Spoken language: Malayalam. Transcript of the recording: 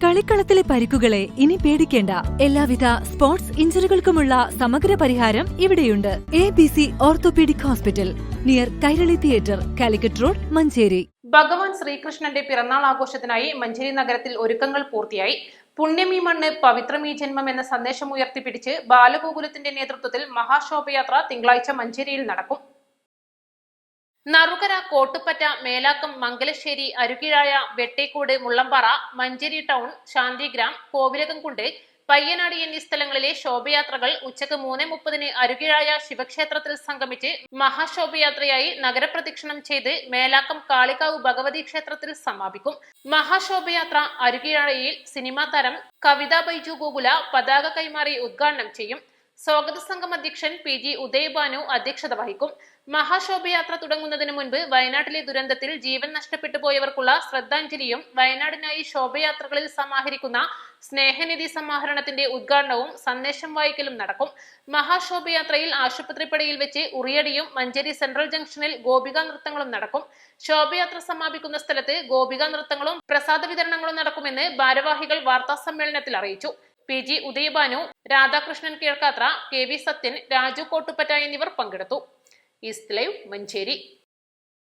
കളിക്കളത്തിലെ പരിക്കുകളെ ഇനി പേടിക്കേണ്ട. എല്ലാവിധ സ്പോർട്സ് ഇഞ്ചുറികൾക്കുമുള്ള സമഗ്ര പരിഹാരം ഇവിടെയുണ്ട്. ABC orthopaedic hospital, near Kairali theatre, Calicut road, Manjeri. ഭഗവാൻ ശ്രീകൃഷ്ണന്റെ പിറന്നാൾ ആഘോഷത്തിനായി മഞ്ചേരി നഗരത്തിൽ ഒരുക്കങ്ങൾ പൂർത്തിയായി. പുണ്യമീ മണ്ണ് പവിത്രമീ ജന്മം എന്ന സന്ദേശം ഉയർത്തിപ്പിടിച്ച് ബാലഗോകുലത്തിന്റെ നേതൃത്വത്തിൽ മഹാശോഭയാത്ര തിങ്കളാഴ്ച മഞ്ചേരിയിൽ നടക്കും. നറുകര, കോട്ടുപ്പറ്റ, മേലാക്കം, മംഗലശ്ശേരി, അരുകിഴായ, വെട്ടേക്കോട്, മുള്ളമ്പാറ, മഞ്ചേരി ടൗൺ, ശാന്തിഗ്രാം, കോവിലകംകുണ്ട്, പയ്യനാട് എന്നീ സ്ഥലങ്ങളിലെ ശോഭയാത്രകൾ ഉച്ചക്ക് 3:30 അരുകിഴായ ശിവക്ഷേത്രത്തിൽ സംഗമിച്ച് മഹാശോഭയാത്രയായി നഗരപ്രദക്ഷിണം ചെയ്ത് മേലാക്കം കാളികാവ് ഭഗവതി ക്ഷേത്രത്തിൽ സമാപിക്കും. മഹാശോഭയാത്ര അരുകിഴായയിൽ സിനിമാ താരം കവിത ബൈജു ഗോകുല പതാക കൈമാറി ഉദ്ഘാടനം ചെയ്യും. സ്വാഗത സംഘം അധ്യക്ഷൻ PG ഉദയഭാനു അധ്യക്ഷത വഹിക്കും. മഹാശോഭയാത്ര തുടങ്ങുന്നതിന് മുൻപ് വയനാട്ടിലെ ദുരന്തത്തിൽ ജീവൻ നഷ്ടപ്പെട്ടു പോയവർക്കുള്ള ശ്രദ്ധാഞ്ജലിയും വയനാടിനായി ശോഭയാത്രകളിൽ സമാഹരിക്കുന്ന സ്നേഹനിധി സമാഹരണത്തിന്റെ ഉദ്ഘാടനവും സന്ദേശം വായിക്കലും നടക്കും. മഹാശോഭയാത്രയിൽ ആശുപത്രിപ്പടിയിൽ വെച്ച് ഉറിയടിയും മഞ്ചേരി സെൻട്രൽ ജംഗ്ഷനിൽ ഗോപികാ നൃത്തങ്ങളും നടക്കും. ശോഭയാത്ര സമാപിക്കുന്ന സ്ഥലത്ത് ഗോപികാ നൃത്തങ്ങളും പ്രസാദ വിതരണങ്ങളും നടക്കുമെന്ന് ഭാരവാഹികൾ വാർത്താസമ്മേളനത്തിൽ അറിയിച്ചു. PG ഉദയഭാനു, രാധാകൃഷ്ണൻ കിഴക്കാത്ര, KV സത്യൻ, രാജു കോട്ടുപ്പറ്റ എന്നിവർ പങ്കെടുത്തു. East live, Manjeri.